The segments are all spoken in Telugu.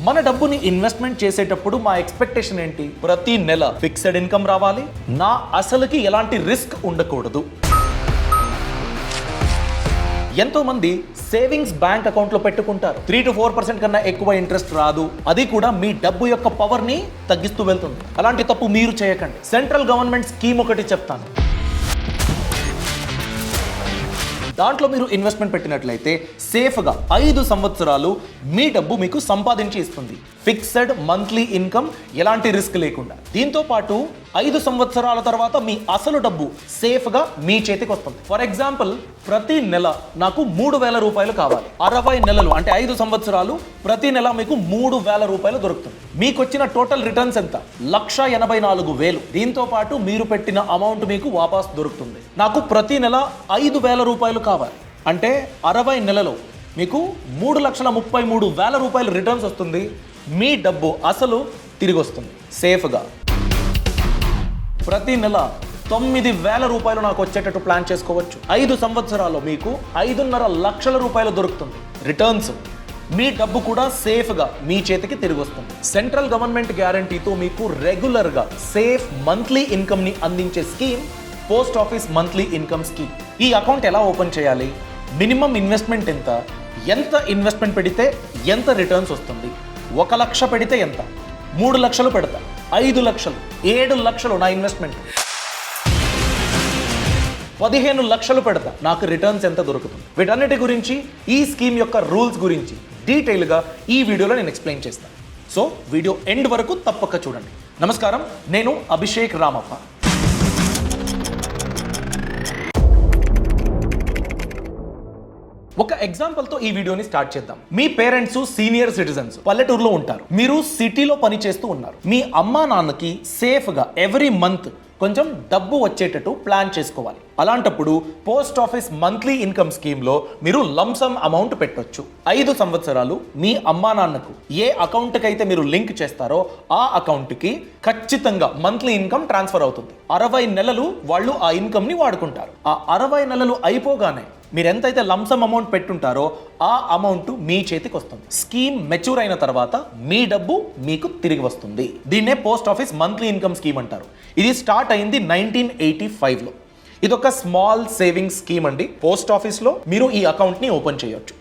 మన డబ్బుని ఇన్వెస్ట్మెంట్ చేసేటప్పుడు మా ఎక్స్పెక్టేషన్ ఏంటి? ప్రతి నెల ఫిక్స్డ్ ఇన్కమ్ రావాలి, నా అసలుకి ఎలాంటి రిస్క్ ఉండకూడదు. ఎంతో మంది సేవింగ్స్ బ్యాంక్ అకౌంట్లో పెట్టుకుంటారు. 3 to 4% కన్నా ఎక్కువ ఇంట్రెస్ట్ రాదు. అది కూడా మీ డబ్బు యొక్క పవర్ ని తగ్గిస్తూ వెళ్తుంది. అలాంటి తప్పు మీరు చేయకండి. సెంట్రల్ గవర్నమెంట్ స్కీమ్ ఒకటి చెప్తాను. దాంట్లో మీరు ఇన్వెస్ట్మెంట్ పెట్టినట్లయితే సేఫ్గా 5 సంవత్సరాలు మీ డబ్బు మీకు సంపాదించి ఇస్తుంది. ఫిక్స్డ్ మంత్లీ ఇన్కమ్, ఎలాంటి రిస్క్ లేకుండా. దీంతో పాటు 5 సంవత్సరాల తర్వాత మీ అసలు డబ్బు సేఫ్గా మీ చేతికి వస్తుంది. ఫర్ ఎగ్జాంపుల్, ప్రతి నెల నాకు 3,000 రూపాయలు కావాలి. 60 నెలలు అంటే 5 సంవత్సరాలు, ప్రతి నెల మీకు 3,000 రూపాయలు దొరుకుతుంది. మీకు వచ్చిన టోటల్ రిటర్న్స్ ఎంత? 1,84,000. దీంతో పాటు మీరు పెట్టిన అమౌంట్ మీకు వాపస్ దొరుకుతుంది. నాకు ప్రతి నెల 5,000 రూపాయలు కావాలి అంటే 60 నెలలో మీకు 3,33,000 రూపాయలు రిటర్న్స్ వస్తుంది. మీ డబ్బు అసలు తిరిగి వస్తుంది సేఫ్గా. ప్రతి నెల 9,000 రూపాయలు నాకు వచ్చేటట్టు ప్లాన్ చేసుకోవచ్చు. 5 సంవత్సరాల్లో మీకు 5.5 లక్షల రూపాయలు దొరుకుతుంది రిటర్న్స్. మీ డబ్బు కూడా సేఫ్గా మీ చేతికి తిరిగి వస్తుంది. సెంట్రల్ గవర్నమెంట్ గ్యారంటీతో మీకు రెగ్యులర్గా సేఫ్ మంత్లీ ఇన్కమ్ని అందించే scheme post office monthly income scheme. ఈ అకౌంట్ ఎలా ఓపెన్ చేయాలి? మినిమం ఇన్వెస్ట్మెంట్ ఎంత? ఎంత ఇన్వెస్ట్మెంట్ పెడితే ఎంత రిటర్న్స్ వస్తుంది? 1 లక్ష పెడితే ఎంత? 3 లక్షలు పెడతా, 5 లక్షలు, 7 లక్షలు నా ఇన్వెస్ట్మెంట్, 15 లక్షలు పెడతా, నాకు రిటర్న్స్ ఎంత దొరుకుతుంది? వీటన్నిటి గురించి, ఈ స్కీమ్ యొక్క రూల్స్ గురించి డీటెయిల్గా ఈ వీడియోలో నేను ఎక్స్ప్లెయిన్ చేస్తాను. సో వీడియో ఎండ్ వరకు తప్పక చూడండి. నమస్కారం, నేను అభిషేక్ రామప్ప. ఒక ఎగ్జాంపుల్తో ఈ వీడియోని స్టార్ట్ చేద్దాం. మీ పేరెంట్స్ సీనియర్ సిటిజన్స్ పల్లెటూరులో ఉంటారు. మీరు సిటీలో పని చేస్తూ ఉన్నారు. మీ అమ్మా నాన్నకి సేఫ్గా ఎవ్రీ మంత్ కొంచెం డబ్బు వచ్చేటట్టు ప్లాన్ చేసుకోవాలి. అలాంటప్పుడు పోస్ట్ ఆఫీస్ మంత్లీ ఇన్కమ్ స్కీమ్లో మీరు లంసమ్ అమౌంట్ పెట్టొచ్చు. 5 సంవత్సరాలు మీ అమ్మా నాన్నకు ఏ అకౌంట్కి అయితే మీరు లింక్ చేస్తారో ఆ అకౌంట్కి ఖచ్చితంగా మంత్లీ ఇన్కమ్ ట్రాన్స్ఫర్ అవుతుంది. 60 నెలలు వాళ్ళు ఆ ఇన్కమ్ని వాడుకుంటారు. ఆ 60 నెలలు అయిపోగానే మీరు ఎంతైతే లంసమ్ అమౌంట్ పెట్టుంటారో ఆ అమౌంట్ మీ చేతికి వస్తుంది. స్కీమ్ మెచ్యూర్ అయిన తర్వాత మీ డబ్బు మీకు తిరిగి వస్తుంది. దీన్నే post office monthly income scheme అంటారు. ఇది స్టార్ట్ అయింది 1985లో. ఇది ఒక స్మాల్ సేవింగ్స్ స్కీమ్ అండి. పోస్ట్ ఆఫీస్లో మీరు ఈ అకౌంట్ని ఓపెన్ చేయొచ్చు.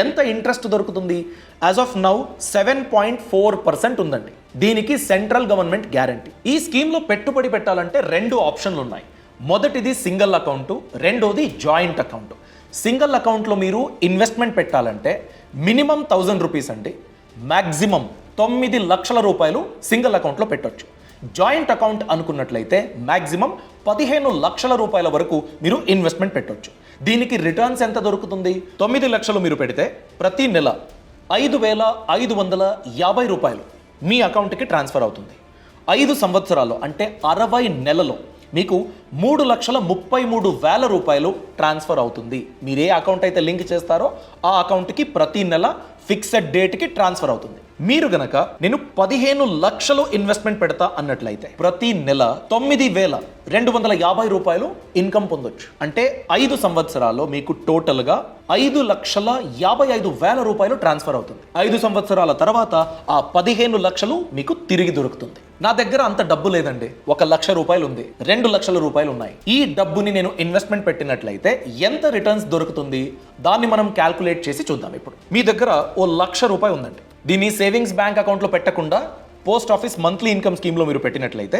ఎంత ఇంట్రెస్ట్ దొరుకుతుంది? యాజ్ ఆఫ్ నౌ 7.4% ఉందండి. దీనికి సెంట్రల్ గవర్నమెంట్ గ్యారంటీ. ఈ స్కీమ్లో పెట్టుబడి పెట్టాలంటే 2 ఆప్షన్లు ఉన్నాయి. మొదటిది సింగిల్ అకౌంట్, రెండోది జాయింట్ అకౌంట్. సింగిల్ అకౌంట్లో మీరు ఇన్వెస్ట్మెంట్ పెట్టాలంటే మినిమం 1,000 రూపీస్ అండి, మ్యాక్సిమం 9 లక్షల రూపాయలు సింగిల్ అకౌంట్లో పెట్టొచ్చు. జాయింట్ అకౌంట్ అనుకున్నట్లయితే మ్యాక్సిమం 15 లక్షల రూపాయల వరకు మీరు ఇన్వెస్ట్మెంట్ పెట్టొచ్చు. దీనికి రిటర్న్స్ ఎంత దొరుకుతుంది? 9 లక్షలు మీరు పెడితే ప్రతి నెల 5,550 రూపాయలు మీ అకౌంట్కి ట్రాన్స్ఫర్ అవుతుంది. 5 సంవత్సరాలు అంటే 60 నెలలో మీకు 3,33,000 రూపాయలు ట్రాన్స్ఫర్ అవుతుంది. మీరు ఏ అకౌంట్ అయితే లింక్ చేస్తారో ఆ అకౌంట్కి ప్రతి నెల ఫిక్స్డ్ డేట్కి ట్రాన్స్ఫర్ అవుతుంది. మీరు గనక నేను 15 లక్షలు ఇన్వెస్ట్మెంట్ పెడతా అన్నట్లయితే ప్రతి నెల 9,250 రూపాయలు ఇన్కమ్ పొందొచ్చు. అంటే 5 సంవత్సరాల్లో మీకు టోటల్గా 5,55,000 రూపాయలు ట్రాన్స్ఫర్ అవుతుంది. 5 సంవత్సరాల తర్వాత ఆ 15 లక్షలు మీకు తిరిగి దొరుకుతుంది. నా దగ్గర అంత డబ్బు లేదండి, 1 లక్ష రూపాయలు ఉంది, 2 లక్షల రూపాయలు ఉన్నాయి. ఈ డబ్బుని నేను ఇన్వెస్ట్మెంట్ పెట్టినట్లయితే ఎంత రిటర్న్స్ దొరుకుతుంది? దాన్ని మనం క్యాల్కులేట్ చేసి చూద్దాం. ఇప్పుడు మీ దగ్గర 1 లక్ష రూపాయలు ఉందండి. దీన్ని సేవింగ్స్ బ్యాంక్ అకౌంట్లో పెట్టకుండా పోస్ట్ ఆఫీస్ మంత్లీ ఇన్కమ్ స్కీమ్లో మీరు పెట్టినట్లయితే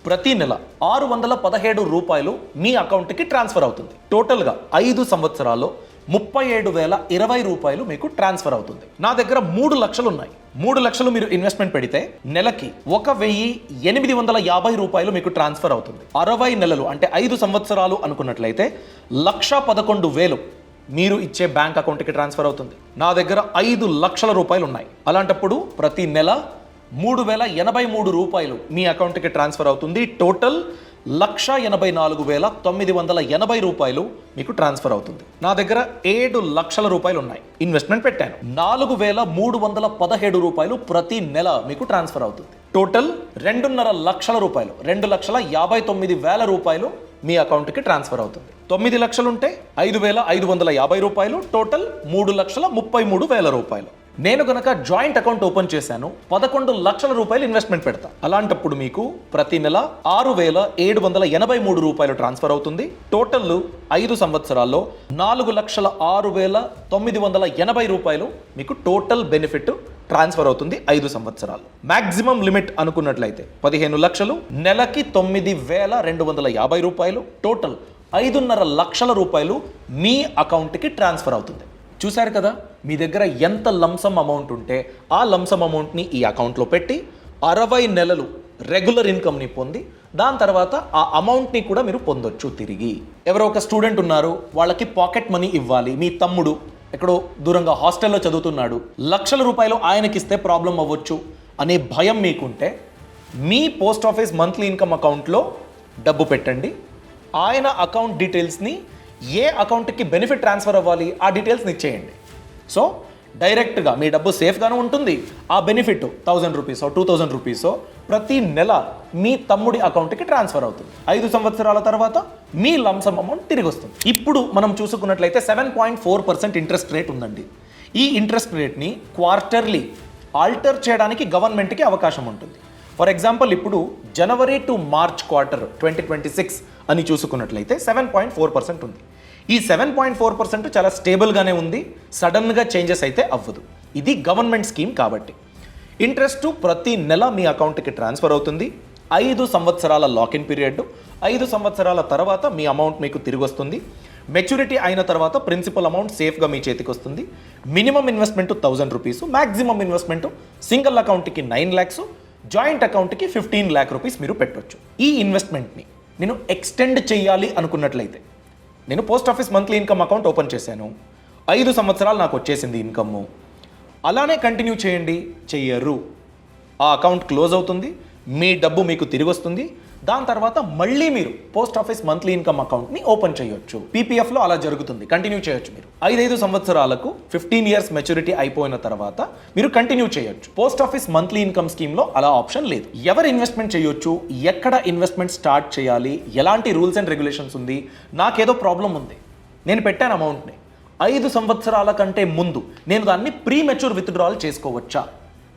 ప్రతి నెల 617 రూపాయలు మీ అకౌంట్కి ట్రాన్స్ఫర్ అవుతుంది. టోటల్గా 5 సంవత్సరాల్లో 37,020 రూపాయలు మీకు ట్రాన్స్ఫర్ అవుతుంది. నా దగ్గర 3 లక్షలు ఉన్నాయి. 3 లక్షలు మీరు ఇన్వెస్ట్మెంట్ పెడితే నెలకి 1,850 రూపాయలు మీకు ట్రాన్స్ఫర్ అవుతుంది. 60 నెలలు అంటే 5 సంవత్సరాలు అనుకున్నట్లయితే 1,11,000 మీరు ఇచ్చే బ్యాంక్ అకౌంట్కి ట్రాన్స్ఫర్ అవుతుంది. నా దగ్గర 5 లక్షల రూపాయలు ఉన్నాయి. అలాంటప్పుడు ప్రతి నెల 3,083 రూపాయలు మీ అకౌంట్కి ట్రాన్స్ఫర్ అవుతుంది. టోటల్ 1,84,980 రూపాయలు మీకు ట్రాన్స్ఫర్ అవుతుంది. నా దగ్గర 7 లక్షల రూపాయలు ఉన్నాయి. ఇన్వెస్ట్మెంట్ పెట్టాను. 4,317 రూపాయలు ప్రతి నెల మీకు ట్రాన్స్ఫర్ అవుతుంది. టోటల్ 2.5 లక్షల రూపాయలు, 2,59,000 రూపాయలు మీ అకౌంట్కి ట్రాన్స్ఫర్ అవుతుంది. 9 లక్షలు ఉంటే 5,550 రూపాయలు, టోటల్ 3,33,000 రూపాయలు. నేను గనక జాయింట్ అకౌంట్ ఓపెన్ చేశాను, 11 లక్షల రూపాయలు ఇన్వెస్ట్మెంట్ పెడతా. అలాంటప్పుడు మీకు ప్రతి నెల 6,783 రూపాయలు ట్రాన్స్ఫర్ అవుతుంది. టోటల్ 5 సంవత్సరాల్లో 4,06,980 రూపాయలు మీకు టోటల్ బెనిఫిట్ ట్రాన్స్ఫర్ అవుతుంది 5 సంవత్సరాలు. మాక్సిమం లిమిట్ అనుకున్నట్లయితే 15 లక్షలు, నెలకి 9,250 రూపాయలు, టోటల్ 5.5 లక్షల రూపాయలు మీ అకౌంట్కి ట్రాన్స్ఫర్ అవుతుంది. చూశారు కదా, మీ దగ్గర ఎంత లంసమ్ అమౌంట్ ఉంటే ఆ లంసమ్ అమౌంట్ని ఈ అకౌంట్లో పెట్టి 60 నెలలు రెగ్యులర్ ఇన్కమ్ని పొంది దాని తర్వాత ఆ అమౌంట్ని కూడా మీరు పొందొచ్చు తిరిగి. ఎవరో ఒక స్టూడెంట్ ఉన్నారు, వాళ్ళకి పాకెట్ మనీ ఇవ్వాలి, మీ తమ్ముడు ఎక్కడో దూరంగా హాస్టల్లో చదువుతున్నాడు, లక్షల రూపాయలు ఆయనకిస్తే ప్రాబ్లం అవ్వచ్చు అనే భయం మీకుంటే మీ పోస్ట్ ఆఫీస్ మంత్లీ ఇన్కమ్ అకౌంట్లో డబ్బు పెట్టండి. ఆయన అకౌంట్ డీటెయిల్స్ని ఏ అకౌంట్కి బెనిఫిట్ ట్రాన్స్ఫర్ అవ్వాలి ఆ డీటెయిల్స్ని ఇచ్చేయండి. సో డైరెక్ట్గా మీ డబ్బు సేఫ్గానే ఉంటుంది. ఆ బెనిఫిట్ 1000 రూపీసో 2000 రూపీసో ప్రతి నెల మీ తమ్ముడి అకౌంట్కి ట్రాన్స్ఫర్ అవుతుంది. 5 సంవత్సరాల తర్వాత మీ లంసమ్ అమౌంట్ తిరిగి వస్తుంది. ఇప్పుడు మనం చూసుకున్నట్లయితే 7.4% ఇంట్రెస్ట్ రేట్ ఉందండి. ఈ ఇంట్రెస్ట్ రేట్ని క్వార్టర్లీ ఆల్టర్ చేయడానికి గవర్నమెంట్కి అవకాశం ఉంటుంది. ఫర్ ఎగ్జాంపుల్, ఇప్పుడు జనవరి టు మార్చ్ క్వార్టర్ 2026 అని చూసుకున్నట్లయితే 7.4% ఉంది. ఈ 7.4% చాలా స్టేబుల్గానే ఉంది, సడన్గా చేంజెస్ అయితే అవ్వదు. ఇది గవర్నమెంట్ స్కీమ్ కాబట్టి ఇంట్రెస్ట్ ప్రతి నెల మీ అకౌంట్కి ట్రాన్స్ఫర్ అవుతుంది. 5 సంవత్సరాల లాకిన్ పీరియడ్, 5 సంవత్సరాల తర్వాత మీ అమౌంట్ మీకు తిరిగి వస్తుంది. మెచ్యూరిటీ అయిన తర్వాత ప్రిన్సిపల్ అమౌంట్ సేఫ్గా మీ చేతికి వస్తుంది. Minimum investment 1000 rupees, maximum investment single అకౌంట్కి 9 lakhs, జాయింట్ అకౌంట్కి 15 lakh రూపీస్ మీరు పెట్టవచ్చు. ఈ ఇన్వెస్ట్మెంట్ని నేను ఎక్స్టెండ్ చేయాలి అనుకున్నట్లయితే నేను post office monthly income account open చేశాను, 5 సంవత్సరాలు నాకు వచ్చేసింది ఇన్కమ్, అలానే కంటిన్యూ చేయండి. చెయ్యరు, ఆ అకౌంట్ క్లోజ్ అవుతుంది, మీ డబ్బు మీకు తిరిగి వస్తుంది. దాని తర్వాత మళ్ళీ మీరు పోస్ట్ ఆఫీస్ మంత్లీ ఇన్కమ్ అకౌంట్ని ఓపెన్ చేయొచ్చు. పీపీఎఫ్లో అలా జరుగుతుంది, కంటిన్యూ చేయొచ్చు. మీరు 5 సంవత్సరాలకు 15 years మెచ్యూరిటీ అయిపోయిన తర్వాత మీరు కంటిన్యూ చేయొచ్చు. పోస్ట్ ఆఫీస్ మంత్లీ ఇన్కమ్ స్కీమ్లో అలా ఆప్షన్ లేదు. ఎవరు ఇన్వెస్ట్మెంట్ చేయొచ్చు, ఎక్కడ ఇన్వెస్ట్మెంట్ స్టార్ట్ చేయాలి, ఎలాంటి రూల్స్ అండ్ రెగ్యులేషన్స్ ఉంది, నాకేదో ప్రాబ్లం ఉంది, నేను పెట్టాను అమౌంట్ని 5 సంవత్సరాల కంటే ముందు నేను దాన్ని ప్రీ మెచ్యూర్ విత్డ్రాల్ చేసుకోవచ్చా?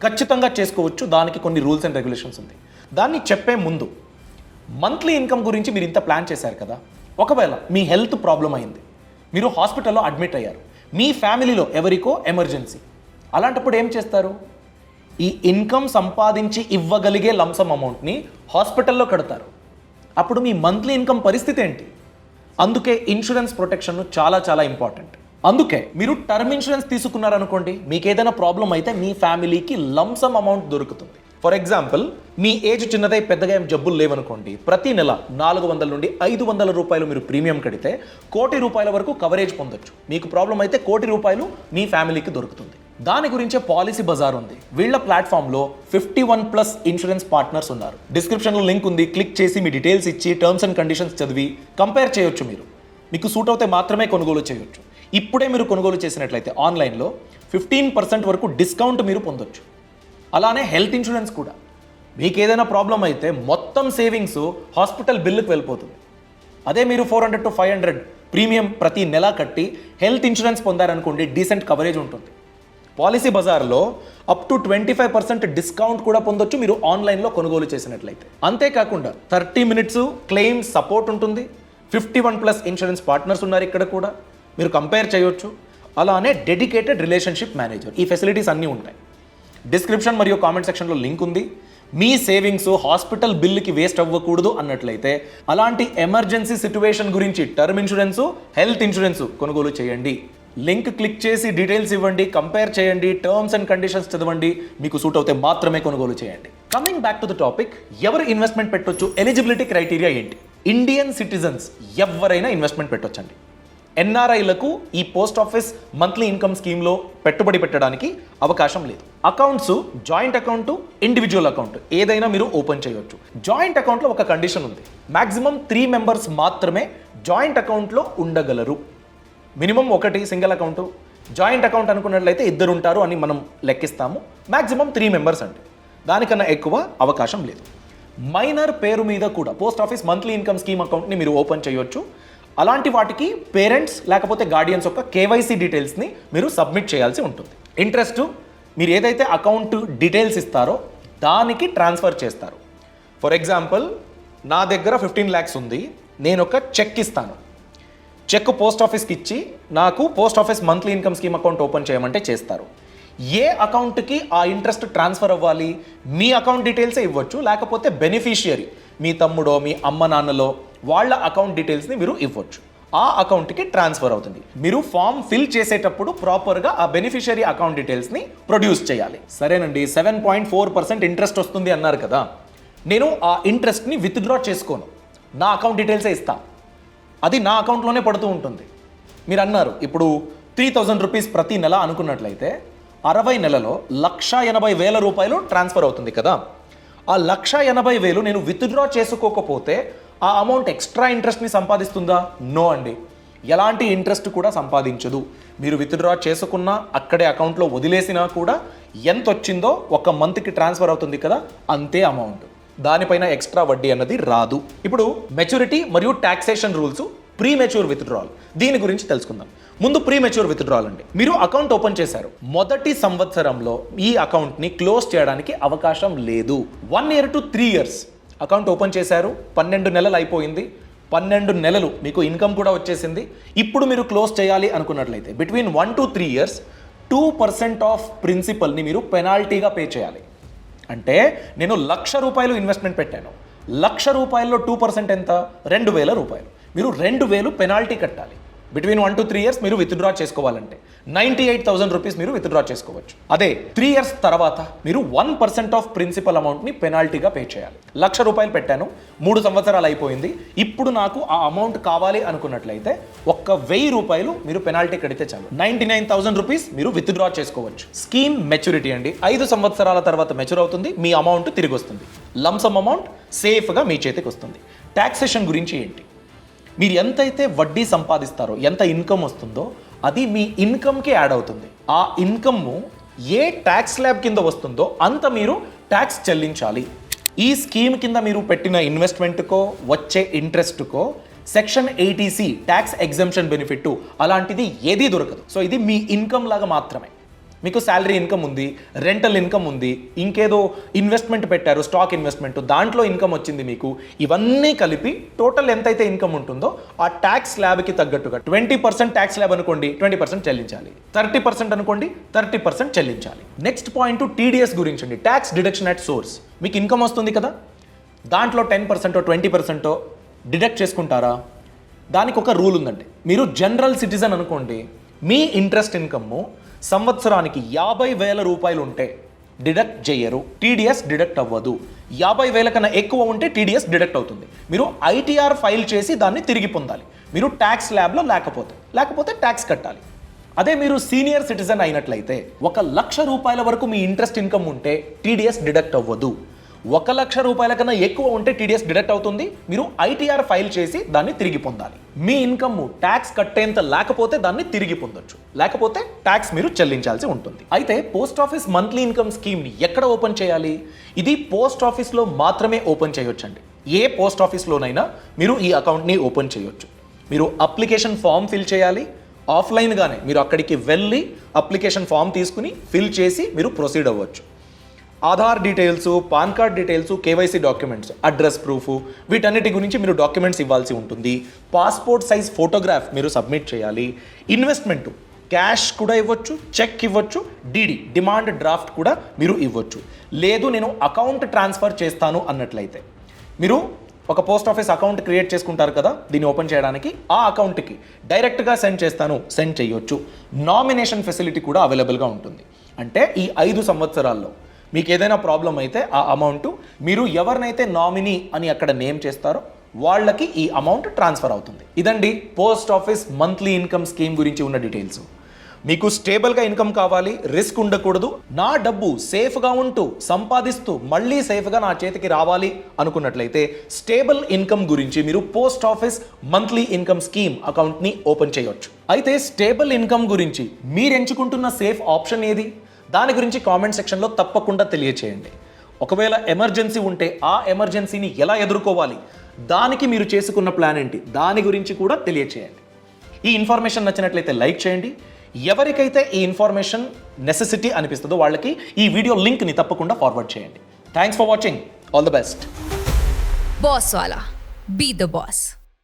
ఖచ్చితంగా చేసుకోవచ్చు. దానికి కొన్ని రూల్స్ అండ్ రెగ్యులేషన్స్ ఉంది. దాన్ని చెప్పే ముందు మంత్లీ ఇన్కమ్ గురించి మీరు ఇంత ప్లాన్ చేశారు కదా, ఒకవేళ మీ హెల్త్ ప్రాబ్లం అయింది, మీరు హాస్పిటల్లో అడ్మిట్ అయ్యారు, మీ ఫ్యామిలీలో ఎవరికో ఎమర్జెన్సీ, అలాంటప్పుడు ఏం చేస్తారు? ఈ ఇన్కమ్ సంపాదించి ఇవ్వగలిగే లంసమ్ అమౌంట్ని హాస్పిటల్లో కడతారు. అప్పుడు మీ మంత్లీ ఇన్కమ్ పరిస్థితి ఏంటి? అందుకే ఇన్సూరెన్స్ ప్రొటెక్షన్ చాలా చాలా ఇంపార్టెంట్. అందుకే మీరు టర్మ్ ఇన్సూరెన్స్ తీసుకున్నారనుకోండి, మీకు ఏదైనా ప్రాబ్లం అయితే మీ ఫ్యామిలీకి లంసమ్ అమౌంట్ దొరుకుతుంది. ఫర్ ఎగ్జాంపుల్, మీ ఏజ్ చిన్నదై పెద్దగా ఏం జబ్బులు లేవనుకోండి, ప్రతి నెల 400 నుండి 500 రూపాయలు మీరు ప్రీమియం కడితే 1 కోటి రూపాయల వరకు కవరేజ్ పొందొచ్చు. మీకు ప్రాబ్లం అయితే 1 కోటి రూపాయలు మీ ఫ్యామిలీకి దొరుకుతుంది. దాని గురించే పాలసీ బజార్ ఉంది. వీళ్ళ ప్లాట్ఫామ్లో 51+ ఇన్సూరెన్స్ పార్ట్నర్స్ ఉన్నారు. డిస్క్రిప్షన్లో లింక్ ఉంది, క్లిక్ చేసి మీ డీటెయిల్స్ ఇచ్చి టర్మ్స్ అండ్ కండిషన్స్ చదివి కంపేర్ చేయొచ్చు. మీకు సూట్ అవుతే మాత్రమే కొనుగోలు చేయొచ్చు. ఇప్పుడే మీరు కొనుగోలు చేసినట్లయితే ఆన్లైన్లో 15% వరకు డిస్కౌంట్ మీరు పొందొచ్చు. అలానే హెల్త్ ఇన్సూరెన్స్ కూడా, మీకు ఏదైనా ప్రాబ్లం అయితే మొత్తం సేవింగ్స్ హాస్పిటల్ బిల్లుకి వెళ్ళిపోతుంది. అదే మీరు 400 to 500 ప్రీమియం ప్రతి నెల కట్టి హెల్త్ ఇన్సూరెన్స్ పొందారనుకోండి, డీసెంట్ కవరేజ్ ఉంటుంది. పాలసీ బజార్లో అప్ టు 25% డిస్కౌంట్ కూడా పొందొచ్చు మీరు ఆన్లైన్లో కొనుగోలు చేసినట్లయితే. అంతేకాకుండా 30 minutes క్లెయిమ్ సపోర్ట్ ఉంటుంది. 51+ ఇన్సూరెన్స్ పార్ట్నర్స్ ఉన్నారు ఇక్కడ కూడా, మీరు కంపేర్ చేయొచ్చు. అలానే డెడికేటెడ్ రిలేషన్షిప్ మేనేజర్, ఈ ఫెసిలిటీస్ అన్నీ ఉంటాయి. డిస్క్రిప్షన్ మరియు కామెంట్ సెక్షన్లో లింక్ ఉంది. మీ సేవింగ్స్ హాస్పిటల్ బిల్లుకి వేస్ట్ అవ్వకూడదు అన్నట్లయితే అలాంటి ఎమర్జెన్సీ సిచ్యువేషన్ గురించి టర్మ్ ఇన్సూరెన్స్, హెల్త్ ఇన్సూరెన్స్ కొనుగోలు చేయండి. లింక్ క్లిక్ చేసి డీటెయిల్స్ ఇవ్వండి, కంపేర్ చేయండి, టర్మ్స్ అండ్ కండిషన్స్ చదవండి. మీకు సూట్ అవుతే మాత్రమే కొనుగోలు చేయండి. Coming back to the topic, ఎవరు ఇన్వెస్ట్మెంట్ పెట్టొచ్చు, ఎలిజిబిలిటీ క్రైటీరియా ఏంటి? ఇండియన్ సిటిజన్స్ ఎవరైనా ఇన్వెస్ట్మెంట్ పెట్టొచ్చండి. ఎన్ఆర్ఐలకు ఈ పోస్ట్ ఆఫీస్ మంత్లీ ఇన్కమ్ స్కీమ్లో పెట్టుబడి పెట్టడానికి అవకాశం లేదు. Accounts joint account, individual account ఏదైనా మీరు ఓపెన్ చేయొచ్చు. జాయింట్ అకౌంట్లో ఒక కండిషన్ ఉంది, మాక్సిమం 3 members మాత్రమే జాయింట్ అకౌంట్లో ఉండగలరు. Minimum 1 single account, joint account అనుకున్నట్లయితే 2 ఉంటారు అని మనం లెక్కిస్తాము. మాక్సిమం 3 members అండి, దానికన్నా ఎక్కువ అవకాశం లేదు. మైనర్ పేరు మీద కూడా post office monthly income scheme అకౌంట్ని మీరు ఓపెన్ చేయొచ్చు. అలాంటి వాటికి పేరెంట్స్ లేకపోతే గార్డియన్స్ యొక్క కేవైసీ డీటెయిల్స్ని మీరు సబ్మిట్ చేయాల్సి ఉంటుంది. ఇంట్రెస్ట్ మీరు ఏదైతే అకౌంట్ డీటెయిల్స్ ఇస్తారో దానికి ట్రాన్స్ఫర్ చేస్తారు. ఫర్ ఎగ్జాంపుల్ నా దగ్గర 15 lakhs ఉంది, నేను ఒక చెక్ ఇస్తాను. చెక్ పోస్ట్ ఆఫీస్కి ఇచ్చి నాకు post office monthly income scheme account open చేయమంటే చేస్తారు. ఏ అకౌంట్కి ఆ ఇంట్రెస్ట్ ట్రాన్స్ఫర్ అవ్వాలి, మీ అకౌంట్ డీటెయిల్సే ఇవ్వచ్చు, లేకపోతే బెనిఫిషియరీ మీ తమ్ముడో మీ అమ్మ నాన్నలో వాళ్ళ అకౌంట్ డీటెయిల్స్ని మీరు ఇవ్వచ్చు. ఆ అకౌంట్కి ట్రాన్స్ఫర్ అవుతుంది. మీరు ఫామ్ ఫిల్ చేసేటప్పుడు ప్రాపర్గా ఆ బెనిఫిషియరీ అకౌంట్ డీటెయిల్స్ని ప్రొడ్యూస్ చేయాలి. సరేనండి, 7.4% ఇంట్రెస్ట్ వస్తుంది అన్నారు కదా, నేను ఆ ఇంట్రెస్ట్ని విత్డ్రా చేసుకోను, నా అకౌంట్ డీటెయిల్సే ఇస్తా, అది నా అకౌంట్లోనే పడుతూ ఉంటుంది. మీరు అన్నారు ఇప్పుడు 3,000 రూపీస్ ప్రతి నెల అనుకున్నట్లయితే 60 నెలలో 1,80,000 రూపాయలు ట్రాన్స్ఫర్ అవుతుంది కదా. ఆ 1,80,000 నేను విత్డ్రా చేసుకోకపోతే ఆ అమౌంట్ ఎక్స్ట్రా ఇంట్రెస్ట్ని సంపాదిస్తుందా? నో అండి, ఎలాంటి ఇంట్రెస్ట్ కూడా సంపాదించదు. మీరు విత్డ్రా చేసుకున్నా అక్కడే అకౌంట్లో వదిలేసినా కూడా ఎంత వచ్చిందో ఒక మంత్కి ట్రాన్స్ఫర్ అవుతుంది కదా, అంతే అమౌంట్. దానిపైన ఎక్స్ట్రా వడ్డీ అన్నది రాదు. ఇప్పుడు మెచ్యూరిటీ మరియు taxation rules, pre mature withdrawal, దీని గురించి తెలుసుకుందాం. ముందు ప్రీ మెచ్యూర్ విత్డ్రాల్ అండి. మీరు అకౌంట్ ఓపెన్ చేశారు, మొదటి సంవత్సరంలో ఈ అకౌంట్ని క్లోజ్ చేయడానికి అవకాశం లేదు. 1 year to 3 years account open చేశారు, 12 నెలలు అయిపోయింది, 12 నెలలు మీకు ఇన్కమ్ కూడా వచ్చేసింది. ఇప్పుడు మీరు క్లోజ్ చేయాలి అనుకున్నట్లయితే బిట్వీన్ 1 to 3 years 2% ఆఫ్ ప్రిన్సిపల్ని మీరు పెనాల్టీగా పే చేయాలి. అంటే నేను 1,00,000 రూపాయలు ఇన్వెస్ట్మెంట్ పెట్టాను, 1,00,000 రూపాయల్లో 2% ఎంత? 2,000 రూపాయలు. మీరు 2,000 పెనాల్టీ కట్టాలి. బిట్వీన్ 1 to 3 years మీరు విత్డ్రా చేసుకోవాలంటే 98,000 రూపీస్ మీరు విత్డ్రా చేసుకోవచ్చు. అదే 3 years తర్వాత మీరు 1% ఆఫ్ ప్రిన్సిపల్ అమౌంట్ని పెనాల్టీగా పే చేయాలి. 1,00,000 రూపాయలు పెట్టాను, 3 సంవత్సరాలు అయిపోయింది, ఇప్పుడు నాకు ఆ అమౌంట్ కావాలి అనుకున్నట్లయితే 1,000 రూపాయలు మీరు పెనాల్టీ కడితే చాలు, 99,000 రూపీస్ మీరు విత్డ్రా చేసుకోవచ్చు. స్కీమ్ మెచ్యూరిటీ అండి, 5 సంవత్సరాల తర్వాత మెచ్యూర్ అవుతుంది, మీ అమౌంట్ తిరిగి వస్తుంది. లంసమ్ అమౌంట్ సేఫ్గా మీ చేతికి వస్తుంది. టాక్సేషన్ గురించి ఏంటి? మీరు ఎంతైతే వడ్డీ సంపాదిస్తారో, ఎంత ఇన్కమ్ వస్తుందో అది మీ ఇన్కమ్కి యాడ్ అవుతుంది. ఆ ఇన్కమ్ ఏ ట్యాక్స్ స్లాబ్ కింద వస్తుందో అంత మీరు ట్యాక్స్ చెల్లించాలి. ఈ స్కీమ్ కింద మీరు పెట్టిన ఇన్వెస్ట్మెంట్కో వచ్చే ఇంట్రెస్ట్కో section 80C tax exemption benefit అలాంటిది ఏదీ దొరకదు. సో ఇది మీ ఇన్కమ్ లాగా మాత్రమే. మీకు శాలరీ ఇన్కమ్ ఉంది, రెంటల్ ఇన్కమ్ ఉంది, ఇంకేదో ఇన్వెస్ట్మెంట్ పెట్టారు, స్టాక్ ఇన్వెస్ట్మెంట్, దాంట్లో ఇన్కమ్ వచ్చింది మీకు. ఇవన్నీ కలిపి టోటల్ ఎంతైతే ఇన్కమ్ ఉంటుందో ఆ ట్యాక్స్ స్లాబ్కి తగ్గట్టుగా 20% ట్యాక్స్ స్లాబ్ అనుకోండి, 20% చెల్లించాలి. 30% అనుకోండి, 30% చెల్లించాలి. నెక్స్ట్ పాయింట్ TDS గురించి అండి, ట్యాక్స్ డిడక్షన్ అట్ సోర్స్. మీకు ఇన్కమ్ వస్తుంది కదా, దాంట్లో 10% 20% డిడక్ట్ చేసుకుంటారా? దానికి ఒక రూల్ ఉందండి. మీరు జనరల్ సిటిజన్ అనుకోండి, మీ ఇంట్రెస్ట్ ఇన్కమ్ సంవత్సరానికి 50,000 రూపాయలు ఉంటే డిడక్ట్ చేయరు, TDS డిడక్ట్ అవ్వదు. 50,000 కన్నా ఎక్కువ ఉంటే TDS డిడక్ట్ అవుతుంది. మీరు ITR ఫైల్ చేసి దాన్ని తిరిగి పొందాలి. మీరు ట్యాక్స్ ల్యాబ్లో లేకపోతే ట్యాక్స్ కట్టాలి. అదే మీరు సీనియర్ సిటిజన్ అయినట్లయితే 1,00,000 రూపాయల వరకు మీ ఇంట్రెస్ట్ ఇన్కమ్ ఉంటే TDS డిడక్ట్ అవ్వదు. 1,00,000 రూపాయల కన్నా ఎక్కువ ఉంటే TDS డిడక్ట్ అవుతుంది. మీరు ITR ఫైల్ చేసి దాన్ని తిరిగి పొందాలి. మీ ఇన్కమ్ ట్యాక్స్ కట్టేంత లేకపోతే దాన్ని తిరిగి పొందొచ్చు, లేకపోతే ట్యాక్స్ మీరు చెల్లించాల్సి ఉంటుంది. అయితే పోస్ట్ ఆఫీస్ మంత్లీ ఇన్కమ్ స్కీమ్ని ఎక్కడ ఓపెన్ చేయాలి? ఇది పోస్ట్ ఆఫీస్లో మాత్రమే ఓపెన్ చేయొచ్చండి. ఏ పోస్ట్ ఆఫీస్లోనైనా మీరు ఈ అకౌంట్ని ఓపెన్ చేయొచ్చు. మీరు అప్లికేషన్ ఫామ్ ఫిల్ చేయాలి. ఆఫ్లైన్గానే మీరు అక్కడికి వెళ్ళి అప్లికేషన్ ఫామ్ తీసుకుని ఫిల్ చేసి మీరు ప్రొసీడ్ అవ్వచ్చు. Aadhaar details, pan card details, KYC documents, address proof, వీటన్నిటి గురించి మీరు డాక్యుమెంట్స్ ఇవ్వాల్సి ఉంటుంది. పాస్పోర్ట్ సైజ్ ఫోటోగ్రాఫ్ మీరు సబ్మిట్ చేయాలి. ఇన్వెస్ట్మెంట్ క్యాష్ కూడా ఇవ్వచ్చు, చెక్ ఇవ్వచ్చు, DD డిమాండ్ డ్రాఫ్ట్ కూడా మీరు ఇవ్వచ్చు. లేదు నేను అకౌంట్ ట్రాన్స్ఫర్ చేస్తాను అన్నట్లయితే మీరు ఒక పోస్ట్ ఆఫీస్ అకౌంట్ క్రియేట్ చేసుకుంటారు కదా, దీన్ని ఓపెన్ చేయడానికి ఆ అకౌంట్కి డైరెక్ట్గా సెండ్ చేయొచ్చు. నామినేషన్ ఫెసిలిటీ కూడా అవైలబుల్గా ఉంటుంది. అంటే ఈ 5 సంవత్సరాల్లో మీకు ఏదైనా ప్రాబ్లం అయితే ఆ అమౌంట్ మీరు ఎవరినైతే నామినీ అని అక్కడ నేమ్ చేస్తారో వాళ్ళకి ఈ అమౌంట్ ట్రాన్స్ఫర్ అవుతుంది. ఇదండి post office monthly income scheme గురించి ఉన్న డీటెయిల్స్. మీకు స్టేబుల్గా ఇన్కమ్ కావాలి, రిస్క్ ఉండకూడదు, నా డబ్బు సేఫ్గా ఉంటూ సంపాదిస్తూ మళ్ళీ సేఫ్గా నా చేతికి రావాలి అనుకున్నట్లయితే స్టేబుల్ ఇన్కమ్ గురించి మీరు post office monthly income scheme అకౌంట్ని ఓపెన్ చేయొచ్చు. అయితే స్టేబుల్ ఇన్కమ్ గురించి మీరు ఎంచుకుంటున్న సేఫ్ ఆప్షన్ ఏది? దాని గురించి కామెంట్ సెక్షన్లో తప్పకుండా తెలియచేయండి. ఒకవేళ ఎమర్జెన్సీ ఉంటే ఆ ఎమర్జెన్సీని ఎలా ఎదుర్కోవాలి, దానికి మీరు చేసుకున్న ప్లాన్ ఏంటి, దాని గురించి కూడా తెలియచేయండి. ఈ ఇన్ఫర్మేషన్ నచ్చినట్లయితే లైక్ చేయండి. ఎవరికైతే ఈ ఇన్ఫర్మేషన్ నెసెసిటీ అనిపిస్తుందో వాళ్ళకి ఈ వీడియో లింక్ని తప్పకుండా ఫార్వర్డ్ చేయండి. Thanks for watching. All the best. Boss Wala. Be the boss.